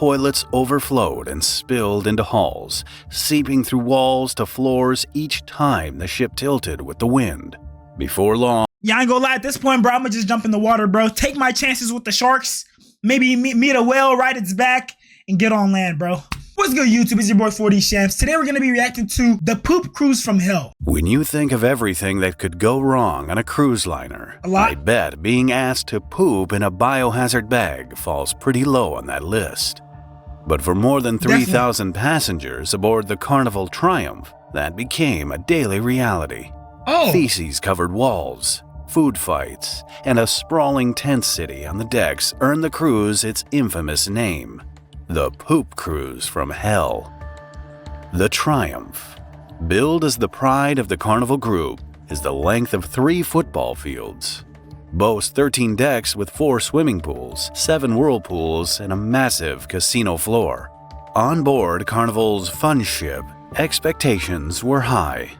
Toilets overflowed and spilled into halls, seeping through walls to floors each time the ship tilted with the wind. Before long, yeah, I ain't gonna lie, at this point, bro, I'm gonna just jump in the water, bro. Take my chances with the sharks. Maybe meet a whale, ride its back, and get on land, bro. What's good, YouTube? It's your boy 4D Shams. Today we're gonna be reacting to the poop cruise from hell. When you think of everything that could go wrong on a cruise liner, I bet being asked to poop in a biohazard bag falls pretty low on that list. But for more than 3,000 passengers aboard the Carnival Triumph, that became a daily reality. Feces-covered walls, food fights, and a sprawling tent city on the decks earned the cruise its infamous name, the Poop Cruise from Hell. The Triumph, billed as the pride of the Carnival Group, is the length of 3 football fields, boasts 13 decks with 4 swimming pools, 7 whirlpools, and a massive casino floor. On board Carnival's fun ship, expectations were high.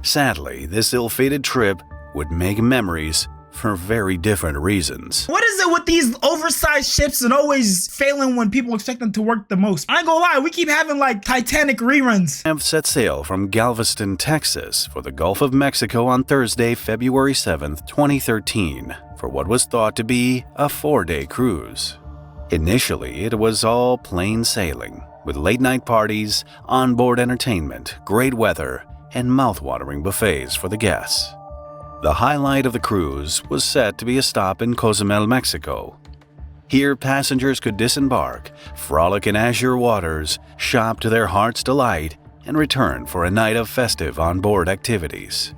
Sadly, this ill-fated trip would make memories for very different reasons. What is it with these oversized ships and always failing when people expect them to work the most? I ain't gonna lie, we keep having like Titanic reruns. Triumph set sail from Galveston, Texas for the Gulf of Mexico on Thursday, February 7th, 2013 for what was thought to be a 4-day cruise. Initially, it was all plain sailing, with late-night parties, onboard entertainment, great weather, and mouth-watering buffets for the guests. The highlight of the cruise was set to be a stop in Cozumel, Mexico. Here, passengers could disembark, frolic in azure waters, shop to their heart's delight, and return for a night of festive onboard activities.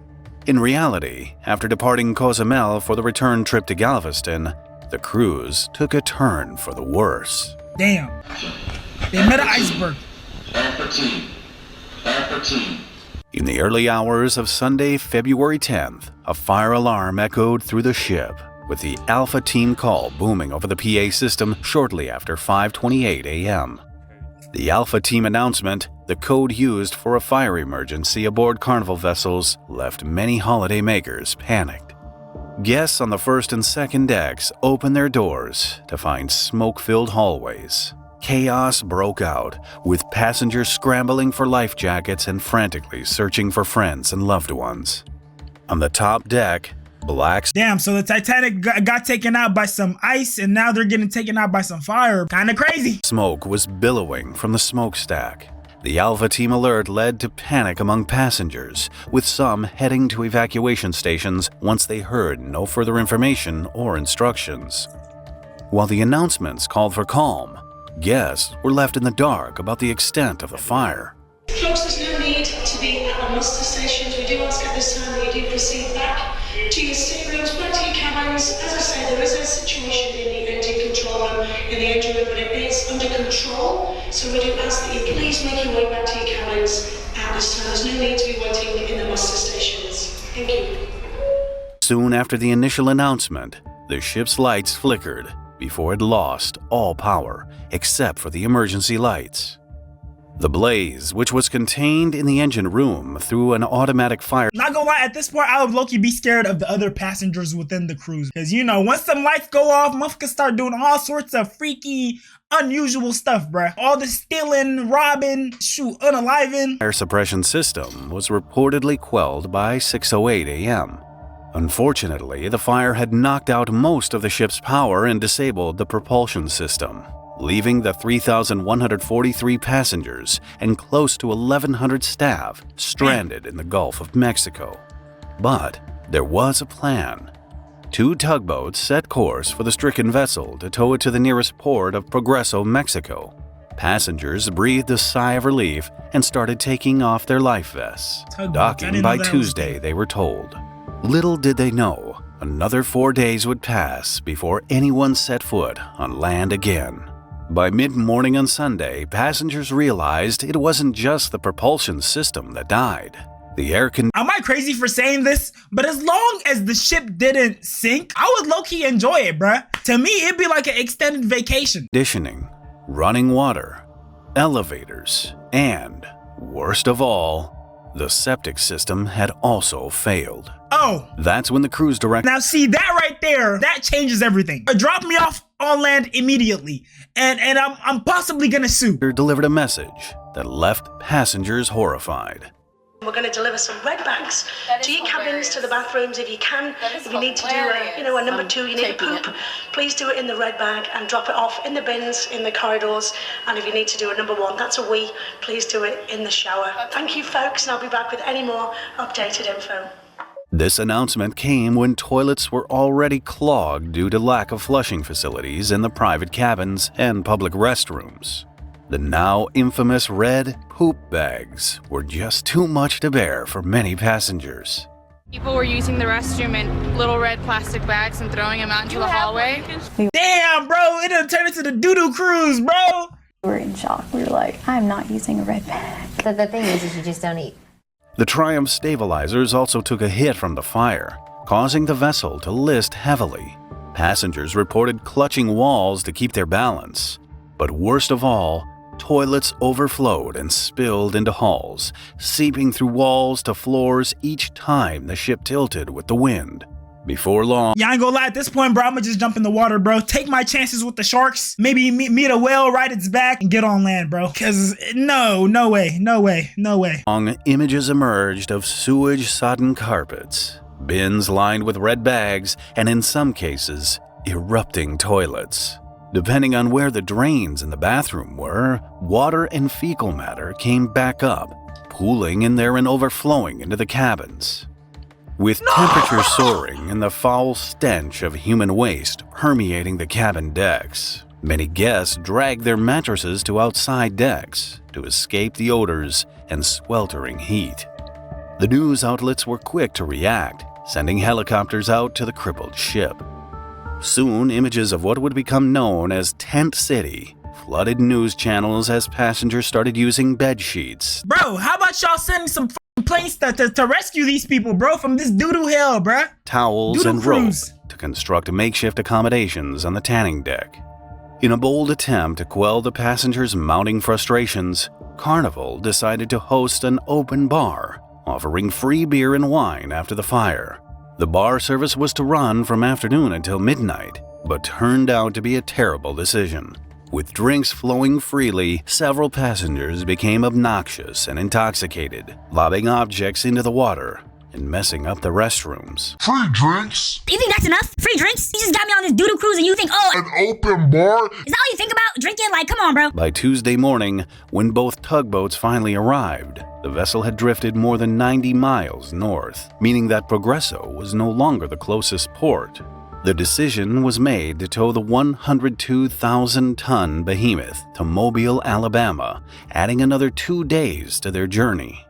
In reality, after departing Cozumel for the return trip to Galveston, the cruise took a turn for the worse. Damn. They met an iceberg. In the early hours of Sunday, February 10th, a fire alarm echoed through the ship, with the Alpha Team call booming over the PA system shortly after 5:28 a.m. The Alpha Team announcement, the code used for a fire emergency aboard Carnival vessels, left many holidaymakers panicked. Guests on the first and second decks opened their doors to find smoke-filled hallways. Chaos broke out, with passengers scrambling for life jackets and frantically searching for friends and loved ones. On the top deck, Damn, so the Titanic got taken out by some ice and now they're getting taken out by some fire. Kinda crazy. Smoke was billowing from the smokestack. The Alpha Team alert led to panic among passengers, with some heading to evacuation stations once they heard no further information or instructions. While the announcements called for calm, guests were left in the dark about the extent of the fire. Folks, there's no need to be at the muster stations. We do ask at this time that you do proceed back to your staterooms, back to your cabins. As I say, there is a situation in the engine control room, in the engine room, but it is under control. So we do ask that you please make your way back to your cabins at this time. There's no need to be waiting in the muster stations. Thank you. Soon after the initial announcement, the ship's lights flickered before it lost all power except for the emergency lights. The blaze, which was contained in the engine room through an automatic fire. Not gonna lie, at this point, I would low-key be scared of the other passengers within the cruise. Because, you know, once some lights go off, motherfuckers start doing all sorts of freaky, unusual stuff, bruh. All the stealing, robbing, unaliving. Fire suppression system was reportedly quelled by 6:08 a.m. Unfortunately, the fire had knocked out most of the ship's power and disabled the propulsion system, leaving the 3,143 passengers and close to 1,100 staff stranded in the Gulf of Mexico. But there was a plan. 2 tugboats set course for the stricken vessel to tow it to the nearest port of Progreso, Mexico. Passengers breathed a sigh of relief and started taking off their life vests, docking by Tuesday, they were told. Little did they know, another 4 days would pass before anyone set foot on land again. By mid-morning on Sunday, passengers realized it wasn't just the propulsion system that died. The air conditioning. Am I crazy for saying this? But as long as the ship didn't sink, I would low-key enjoy it, bruh. To me, it'd be like an extended vacation. Conditioning, running water, elevators, and, worst of all, the septic system had also failed. Oh. That's when the cruise director. Now see, that right there, that changes everything. Drop me off on land immediately. And I'm possibly gonna sue. Delivered a message that left passengers horrified. We're going to deliver some red bags to your cabins, to the bathrooms if you can. If you need to do a number 2, you need to poop, please do it in the red bag and drop it off in the bins, in the corridors. And if you need to do a number 1, that's a wee, please do it in the shower. Thank you, folks, and I'll be back with any more updated info. This announcement came when toilets were already clogged due to lack of flushing facilities in the private cabins and public restrooms. The now infamous red poop bags were just too much to bear for many passengers. People were using the restroom in little red plastic bags and throwing them out into the hallway. Damn, bro, it done turned into the doo-doo cruise, bro. We were in shock. We were like, I'm not using a red bag. The thing is you just don't eat. The Triumph stabilizers also took a hit from the fire, causing the vessel to list heavily. Passengers reported clutching walls to keep their balance. But worst of all, toilets overflowed and spilled into halls, seeping through walls to floors each time the ship tilted with the wind. Before long, Yeah, I ain't gonna lie, at this point, bro, I'ma just jump in the water, bro. Take my chances with the sharks. Maybe meet a whale, ride its back, and get on land, bro. Cause no way. Images emerged of sewage-sodden carpets, bins lined with red bags, and in some cases, erupting toilets. Depending on where the drains in the bathroom were, water and fecal matter came back up, pooling in there and overflowing into the cabins. With temperatures soaring and the foul stench of human waste permeating the cabin decks, many guests dragged their mattresses to outside decks to escape the odors and sweltering heat. The news outlets were quick to react, sending helicopters out to the crippled ship. Soon, images of what would become known as Tent City flooded news channels as passengers started using bed sheets. Bro, how about y'all sending some planes to rescue these people, bro, from this doo-doo hell, bro? Towels Doodle and rope cruise. to construct makeshift accommodations on the tanning deck. In a bold attempt to quell the passengers' mounting frustrations, Carnival decided to host an open bar, offering free beer and wine after the fire. The bar service was to run from afternoon until midnight, but turned out to be a terrible decision. With drinks flowing freely, several passengers became obnoxious and intoxicated, lobbing objects into the water and messing up the restrooms. Free drinks? You think that's enough? Free drinks? You just got me on this doodle cruise and you think, oh, An open bar? is that all you think about? Drinking? Like, come on, bro. By Tuesday morning, when both tugboats finally arrived, the vessel had drifted more than 90 miles north, meaning that Progresso was no longer the closest port. The decision was made to tow the 102,000-ton behemoth to Mobile, Alabama, adding another 2 days to their journey.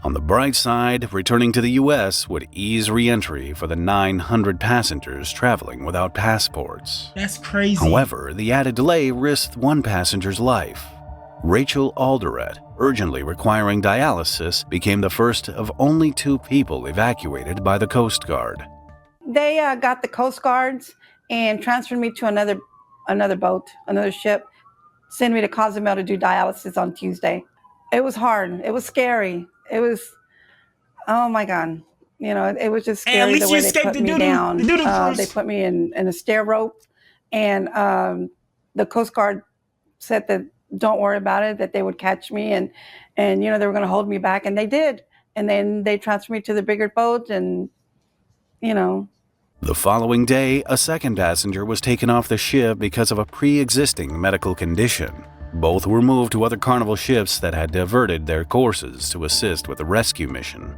On the bright side, returning to the U.S. would ease re-entry for the 900 passengers traveling without passports. That's crazy. However, the added delay risked one passenger's life. Rachel Alderette, urgently requiring dialysis, became the first of only 2 people evacuated by the Coast Guard. They got the Coast Guards and transferred me to another boat, another ship, sent me to Cozumel to do dialysis on Tuesday. It was hard. It was scary. It was, oh my God. You know, it was just scary the way they put me down. They put me in a stair rope, and the Coast Guard said that don't worry about it, that they would catch me and you know, they were going to hold me back, and they did. And then they transferred me to the bigger boat, and you know. The following day, a second passenger was taken off the ship because of a pre-existing medical condition. Both were moved to other Carnival ships that had diverted their courses to assist with the rescue mission.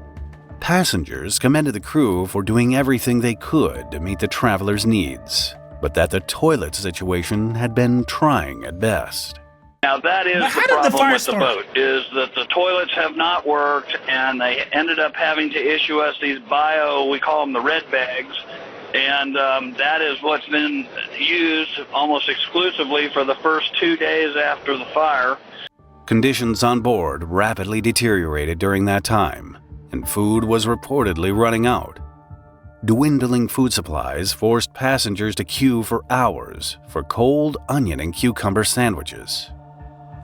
Passengers commended the crew for doing everything they could to meet the travelers' needs, but that the toilet situation had been trying at best. Now that is the problem with the boat, is that the toilets have not worked, and they ended up having to issue us these we call them the red bags, and that is what's been used almost exclusively for the first 2 days after the fire. Conditions on board rapidly deteriorated during that time, and food was reportedly running out. Dwindling food supplies forced passengers to queue for hours for cold onion and cucumber sandwiches.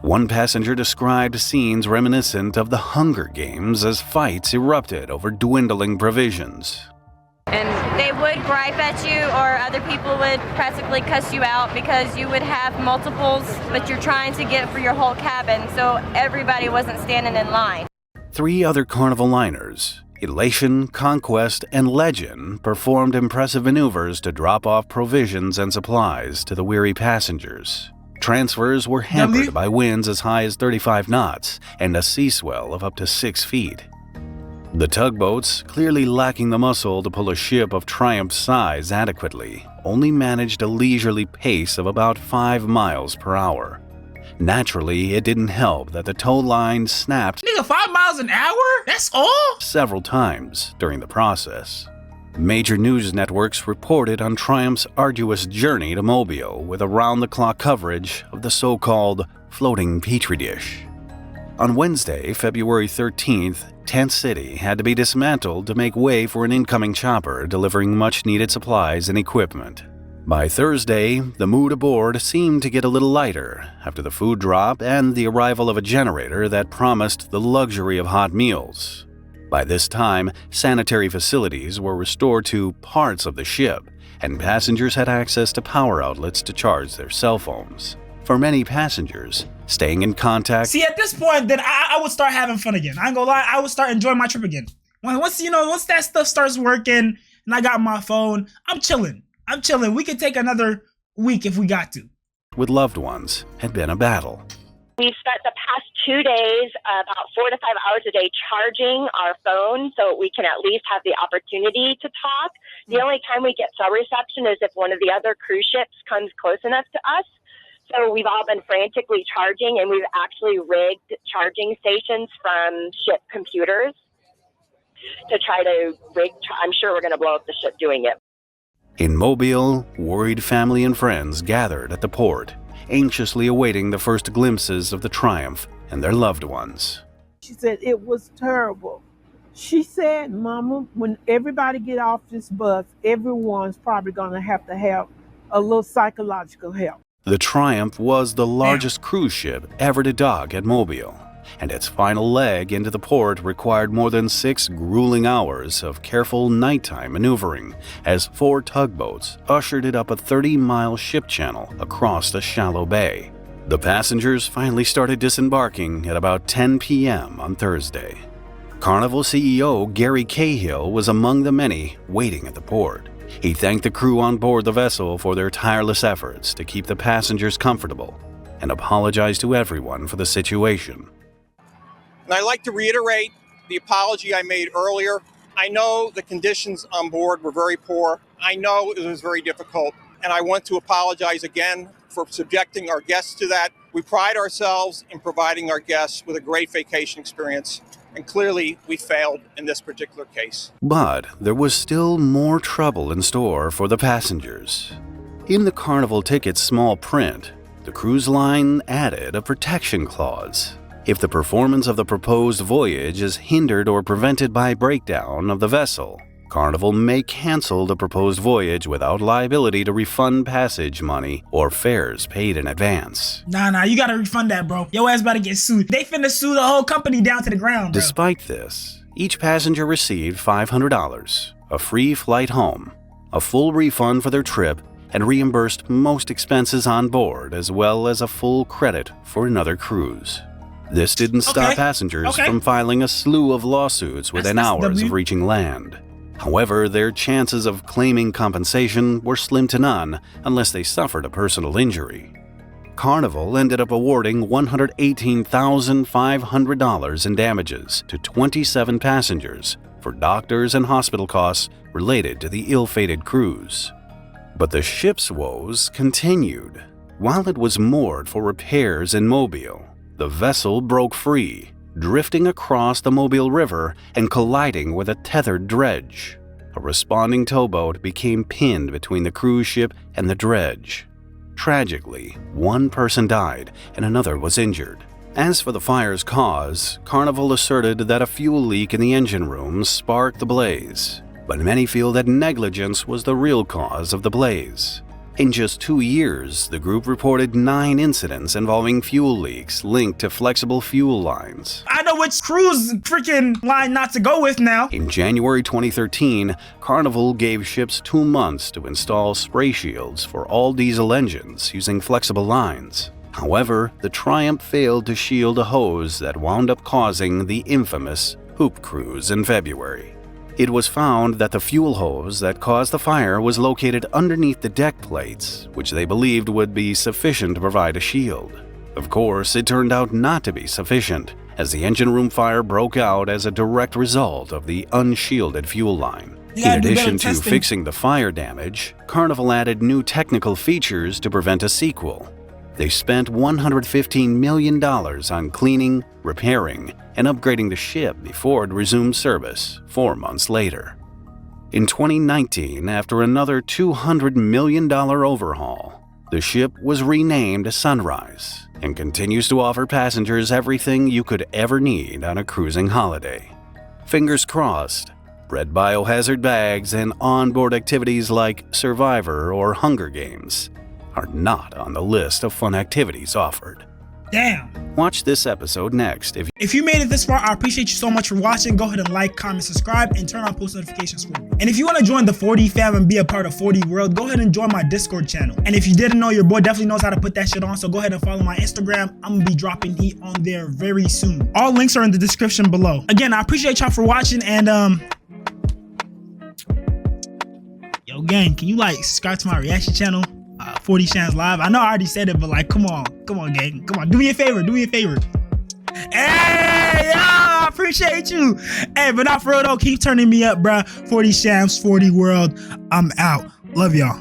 One passenger described scenes reminiscent of the Hunger Games as fights erupted over dwindling provisions. And they would gripe at you, or other people would practically cuss you out because you would have multiples, but you're trying to get for your whole cabin, so everybody wasn't standing in line. 3 other Carnival liners, Elation, Conquest, and Legend, performed impressive maneuvers to drop off provisions and supplies to the weary passengers. Transfers were hampered by winds as high as 35 knots and a sea swell of up to 6 feet. The tugboats, clearly lacking the muscle to pull a ship of Triumph's size adequately, only managed a leisurely pace of about 5 miles per hour. Naturally, it didn't help that the tow line snapped 5 miles an hour? That's all? several times during the process. Major news networks reported on Triumph's arduous journey to Mobile with around-the-clock coverage of the so-called floating petri dish. On Wednesday, February 13th, Tent City had to be dismantled to make way for an incoming chopper delivering much-needed supplies and equipment. By Thursday, the mood aboard seemed to get a little lighter after the food drop and the arrival of a generator that promised the luxury of hot meals. By this time, sanitary facilities were restored to parts of the ship, and passengers had access to power outlets to charge their cell phones. For many passengers, staying in contact... See, at this point, then I would start having fun again. I ain't gonna lie, I would start enjoying my trip again. Once that stuff starts working and I got my phone, I'm chilling. We could take another week if we got to. ...with loved ones had been a battle. We've spent the past 2 days, about 4 to 5 hours a day, charging our phone so we can at least have the opportunity to talk. The only time we get cell reception is if one of the other cruise ships comes close enough to us. So we've all been frantically charging, and we've actually rigged charging stations from ship computers to try to I'm sure we're going to blow up the ship doing it. In Mobile, worried family and friends gathered at the port, anxiously awaiting the first glimpses of the Triumph and their loved ones. She said it was terrible. She said, Mama, when everybody get off this bus, everyone's probably going to have a little psychological help. The Triumph was the largest cruise ship ever to dock at Mobile, and its final leg into the port required more than 6 grueling hours of careful nighttime maneuvering as 4 tugboats ushered it up a 30-mile ship channel across the shallow bay. The passengers finally started disembarking at about 10 p.m. on Thursday. Carnival CEO Gary Cahill was among the many waiting at the port. He thanked the crew on board the vessel for their tireless efforts to keep the passengers comfortable and apologized to everyone for the situation. And I'd like to reiterate the apology I made earlier. I know the conditions on board were very poor. I know it was very difficult, and I want to apologize again for subjecting our guests to that. We pride ourselves in providing our guests with a great vacation experience, and clearly we failed in this particular case. But there was still more trouble in store for the passengers. In the Carnival ticket's small print, the cruise line added a protection clause. If the performance of the proposed voyage is hindered or prevented by breakdown of the vessel, Carnival may cancel the proposed voyage without liability to refund passage money or fares paid in advance. Nah, you gotta refund that, bro. Your ass about to get sued. They finna sue the whole company down to the ground, bro. Despite this, each passenger received $500, a free flight home, a full refund for their trip, and reimbursed most expenses on board, as well as a full credit for another cruise. This didn't stop passengers from filing a slew of lawsuits within hours of reaching land. However, their chances of claiming compensation were slim to none unless they suffered a personal injury. Carnival ended up awarding $118,500 in damages to 27 passengers for doctors and hospital costs related to the ill-fated cruise. But the ship's woes continued. While it was moored for repairs in Mobile, the vessel broke free, drifting across the Mobile River and colliding with a tethered dredge. A responding towboat became pinned between the cruise ship and the dredge. Tragically, one person died and another was injured. As for the fire's cause, Carnival asserted that a fuel leak in the engine room sparked the blaze, but many feel that negligence was the real cause of the blaze. In just 2 years, the group reported 9 incidents involving fuel leaks linked to flexible fuel lines. I know which cruise freaking line not to go with now. In January 2013, Carnival gave ships 2 months to install spray shields for all diesel engines using flexible lines. However, the Triumph failed to shield a hose that wound up causing the infamous Hoop Cruise in February. It was found that the fuel hose that caused the fire was located underneath the deck plates, which they believed would be sufficient to provide a shield. Of course, it turned out not to be sufficient, as the engine room fire broke out as a direct result of the unshielded fuel line. In addition to fixing the fire damage, Carnival added new technical features to prevent a sequel. They spent $115 million on cleaning, repairing, and upgrading the ship before it resumed service 4 months later. In 2019, after another $200 million overhaul, the ship was renamed Sunrise and continues to offer passengers everything you could ever need on a cruising holiday. Fingers crossed, red biohazard bags and onboard activities like Survivor or Hunger Games are not on the list of fun activities offered. Damn. Watch this episode next. If you made it this far, I appreciate you so much for watching. Go ahead and like, comment, subscribe, and turn on post notifications for me. And if you want to join the 4D fam and be a part of 4D World, go ahead and join my Discord channel. And if you didn't know, your boy definitely knows how to put that shit on, so go ahead and follow my Instagram. I'm gonna be dropping heat on there very soon. All links are in the description below. Again, I appreciate y'all for watching, and yo gang, can you like subscribe to my reaction channel? 4D Shams Live. I know I already said it, but like, come on, gang, come on, do me a favor. Hey, yo, I appreciate you. Hey, but not for real though, keep turning me up, bruh. 4D Shams, 4D World. I'm out. Love y'all.